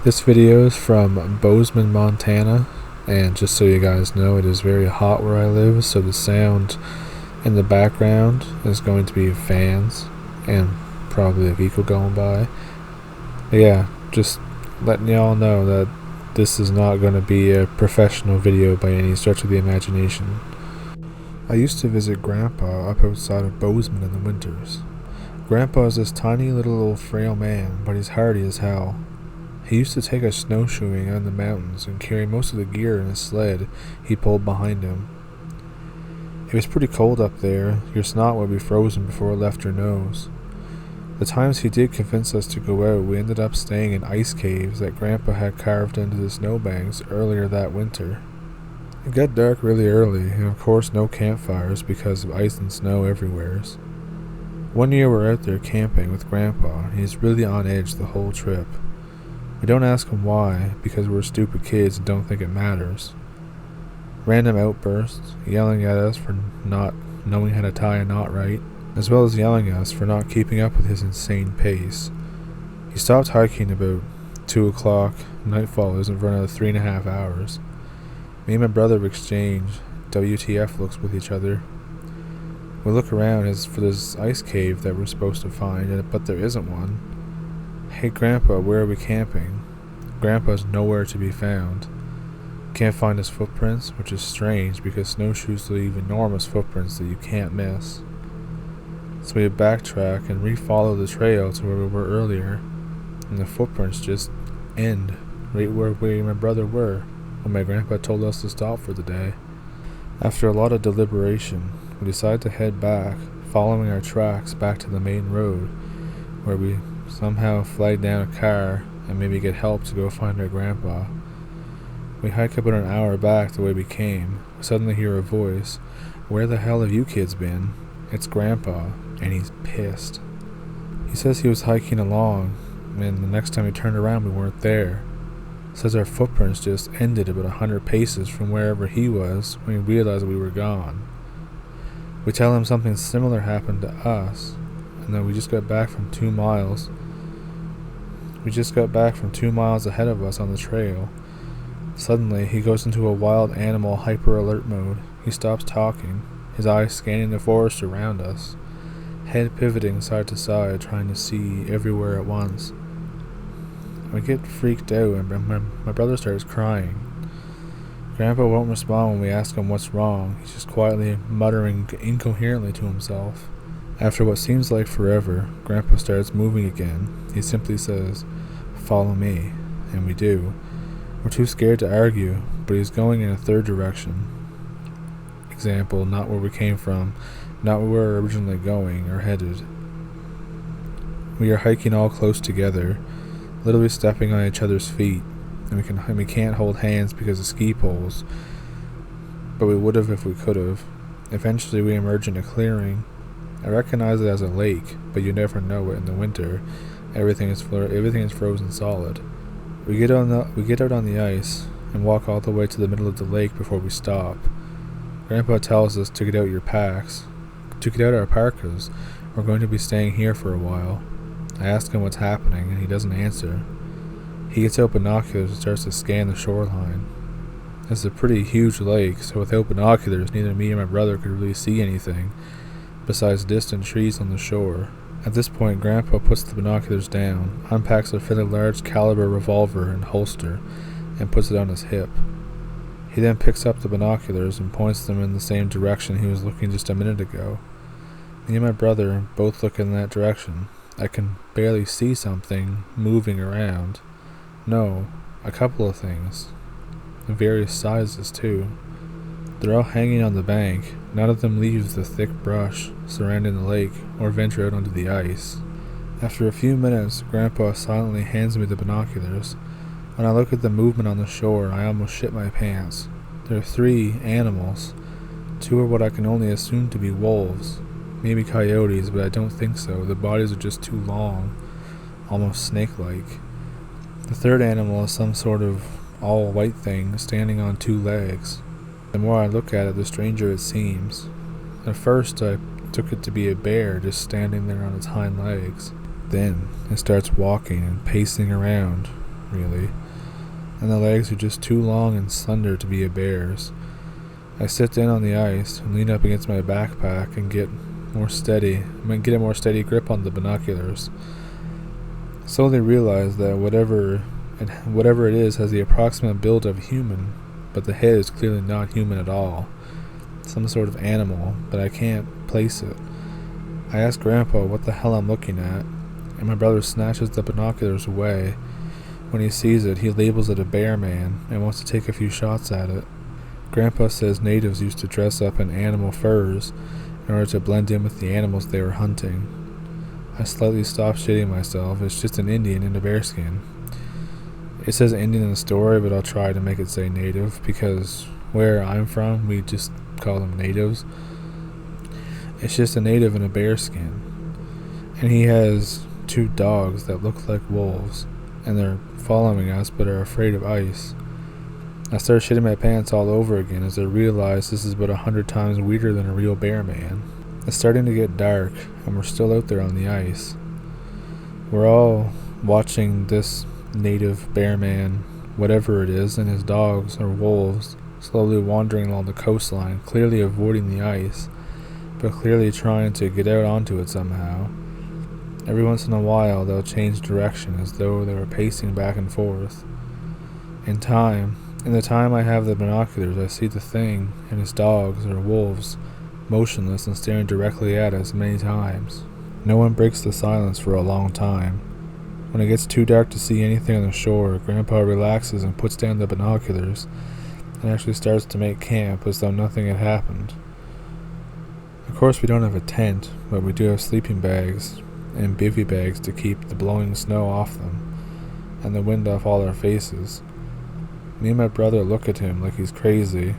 This video is from Bozeman, Montana, and just so you guys know, it is very hot where I live, so the sound in the background is going to be fans and probably a vehicle going by. But yeah, just letting y'all know that this is not going to be a professional video by any stretch of the imagination. I used to visit Grandpa up outside of Bozeman in the winters. Grandpa is this tiny little old frail man, but he's hardy as hell. He used to take us snowshoeing out in the mountains and carry most of the gear in a sled he pulled behind him. It was pretty cold up there. Your snot would be frozen before it left your nose. The times he did convince us to go out, we ended up staying in ice caves that Grandpa had carved into the snowbanks earlier that winter. It got dark really early, and of course no campfires because of ice and snow everywhere. One year we're out there camping with Grandpa, and he's really on edge the whole trip. We don't ask him why, because we're stupid kids and don't think it matters. Random outbursts, yelling at us for not knowing how to tie a knot right, as well as yelling at us for not keeping up with his insane pace. He stopped hiking about 2 o'clock, nightfall isn't for another 3.5 hours. Me and my brother exchange WTF looks with each other. We look around for this ice cave that we're supposed to find, but there isn't one. Hey Grandpa, where are we camping? Grandpa's nowhere to be found. Can't find his footprints, which is strange because snowshoes leave enormous footprints that you can't miss. So we backtrack and re-follow the trail to where we were earlier, and the footprints just end right where we and my brother were when my grandpa told us to stop for the day. After a lot of deliberation, we decide to head back, following our tracks back to the main road, where we somehow flag down a car and maybe get help to go find our grandpa. We hike about an hour back the way we came. We suddenly hear a voice. "Where the hell have you kids been?" It's Grandpa, and he's pissed. He says he was hiking along, and the next time he turned around we weren't there. Says our footprints just ended about 100 paces from wherever he was when we realized we were gone. We tell him something similar happened to us, and that we just got back from 2 miles. We just got back from 2 miles ahead of us on the trail. Suddenly, he goes into a wild animal hyper-alert mode. He stops talking, his eyes scanning the forest around us, head pivoting side to side, trying to see everywhere at once. I get freaked out, and my brother starts crying. Grandpa won't respond when we ask him what's wrong. He's just quietly muttering incoherently to himself. After what seems like forever, Grandpa starts moving again. He simply says, "Follow me," and we do. We're too scared to argue, but he's going in a third direction. Example, not where we came from, not where we were originally going or headed. We are hiking all close together, literally stepping on each other's feet, and we can't hold hands because of ski poles, but we would have if we could have. Eventually we emerge in a clearing. I recognize it as a lake, but you never know it in the winter. Everything is frozen solid. We get out on the ice and walk all the way to the middle of the lake before we stop. Grandpa tells us to get out our parkas. We're going to be staying here for a while. I ask him what's happening, and he doesn't answer. He gets out binoculars and starts to scan the shoreline. It's a pretty huge lake, so without binoculars, neither me or my brother could really see anything besides distant trees on the shore. At this point, Grandpa puts the binoculars down, unpacks a fairly large caliber revolver and holster, and puts it on his hip. He then picks up the binoculars and points them in the same direction he was looking just a minute ago. Me and my brother both look in that direction. I can barely see something moving around. No, a couple of things. Various sizes, too. They're all hanging on the bank. None of them leaves the thick brush surrounding the lake or venture out onto the ice. After a few minutes, Grandpa silently hands me the binoculars. When I look at the movement on the shore, I almost shit my pants. There are 3 animals. 2 are what I can only assume to be wolves. Maybe coyotes, but I don't think so. The bodies are just too long, almost snake-like. The third animal is some sort of all-white thing standing on 2 legs. The more I look at it, the stranger it seems. At first, I took it to be a bear just standing there on its hind legs. Then, it starts walking and pacing around, really, and the legs are just too long and slender to be a bear's. I sit down on the ice and lean up against my backpack and get a more steady grip on the binoculars. Slowly realize that whatever it is has the approximate build of a human, but the head is clearly not human at all. Some sort of animal, but I can't place it. I ask Grandpa what the hell I'm looking at, and my brother snatches the binoculars away. When he sees it, he labels it a bear man and wants to take a few shots at it. Grandpa says natives used to dress up in animal furs in order to blend in with the animals they were hunting. I slightly stop shitting myself. It's just an Indian in a bearskin. It says Indian in the story, but I'll try to make it say native, because where I'm from, we just call them natives. It's just a native in a bearskin. And he has 2 dogs that look like wolves, and they're following us but are afraid of ice. I start shitting my pants all over again as I realize this is about 100 times weirder than a real bear man. It's starting to get dark, and we're still out there on the ice. We're all watching this native bear man, whatever it is, and his dogs, or wolves, slowly wandering along the coastline, clearly avoiding the ice, but clearly trying to get out onto it somehow. Every once in a while, they'll change direction as though they were pacing back and forth. In the time I have the binoculars, I see the thing and his dogs, or wolves, motionless and staring directly at us many times. No one breaks the silence for a long time. When it gets too dark to see anything on the shore, Grandpa relaxes and puts down the binoculars and actually starts to make camp as though nothing had happened. Of course, we don't have a tent, but we do have sleeping bags and bivy bags to keep the blowing snow off them and the wind off all our faces. Me and my brother look at him like he's crazy.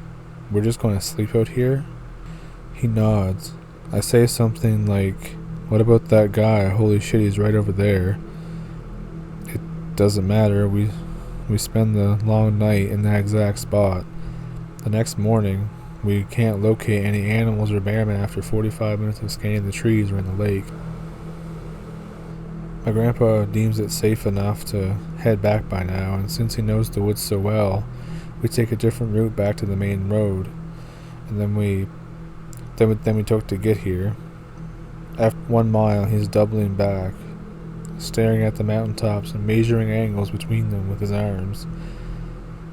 We're just going to sleep out here? He nods. I say something like, "What about that guy? Holy shit, he's right over there." It doesn't matter. We spend the long night in that exact spot. The next morning, we can't locate any animals or bearmen after 45 minutes of scanning the trees or in the lake. My grandpa deems it safe enough to head back by now, and since he knows the woods so well, we take a different route back to the main road, and then we took to get here. After 1 mile, he's doubling back, staring at the mountaintops and measuring angles between them with his arms.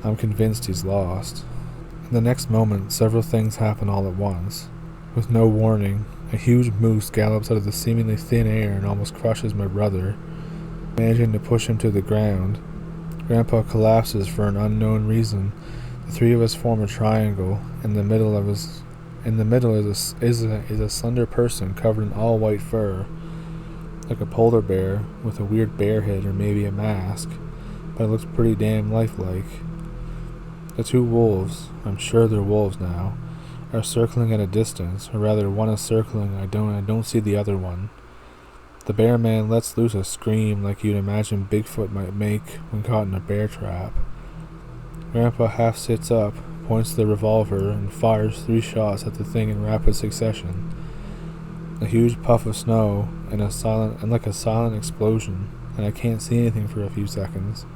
I'm convinced he's lost. In the next moment, several things happen all at once. With no warning, a huge moose gallops out of the seemingly thin air and almost crushes my brother. Managing to push him to the ground, Grandpa collapses for an unknown reason. The 3 of us form a triangle. In the middle is a slender person covered in all white fur, like a polar bear with a weird bear head or maybe a mask, but it looks pretty damn lifelike. The 2 wolves, I'm sure they're wolves now, are circling at a distance, or rather one is circling and I don't see the other one. The bear man lets loose a scream like you'd imagine Bigfoot might make when caught in a bear trap. Grandpa half sits up, points the revolver, and fires 3 shots at the thing in rapid succession. A huge puff of snow and like a silent explosion, and I can't see anything for a few seconds.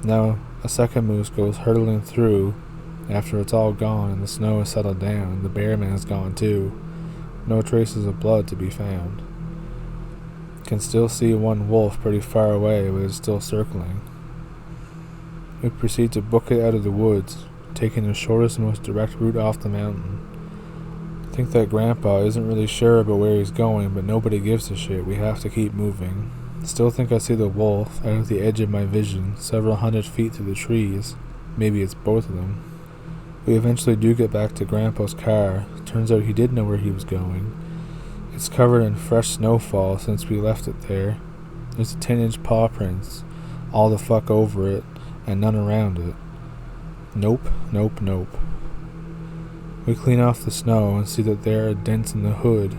Now a second moose goes hurtling through. After it's all gone and the snow has settled down, the bear man is gone too. No traces of blood to be found. Can still see one wolf pretty far away, but it's still circling. We proceed to book it out of the woods, taking the shortest and most direct route off the mountain. I think that Grandpa isn't really sure about where he's going, but nobody gives a shit. We have to keep moving. Still think I see the wolf out of the edge of my vision, several hundred feet through the trees. Maybe it's both of them. We eventually do get back to Grandpa's car. Turns out he did know where he was going. It's covered in fresh snowfall since we left it there. There's a 10-inch paw prints all the fuck over it, and none around it. Nope. We clean off the snow and see that there are dents in the hood,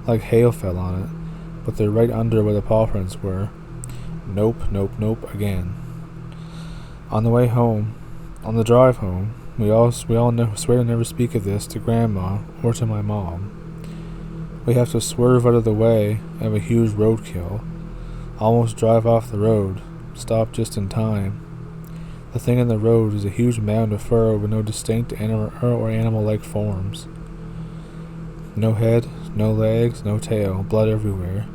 like hail fell on it, but they're right under where the paw prints were. Nope again. On the drive home, we all swear to never speak of this to Grandma or to my mom. We have to swerve out of the way of a huge roadkill, almost drive off the road, stopped just in time. The thing in the road is a huge mound of fur with no distinct animal-like forms. No head, no legs, no tail, blood everywhere.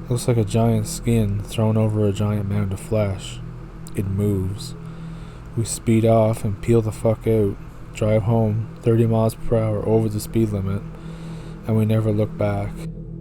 It looks like a giant skin thrown over a giant mound of flesh. It moves. We speed off and peel the fuck out, drive home 30 miles per hour over the speed limit, and we never look back.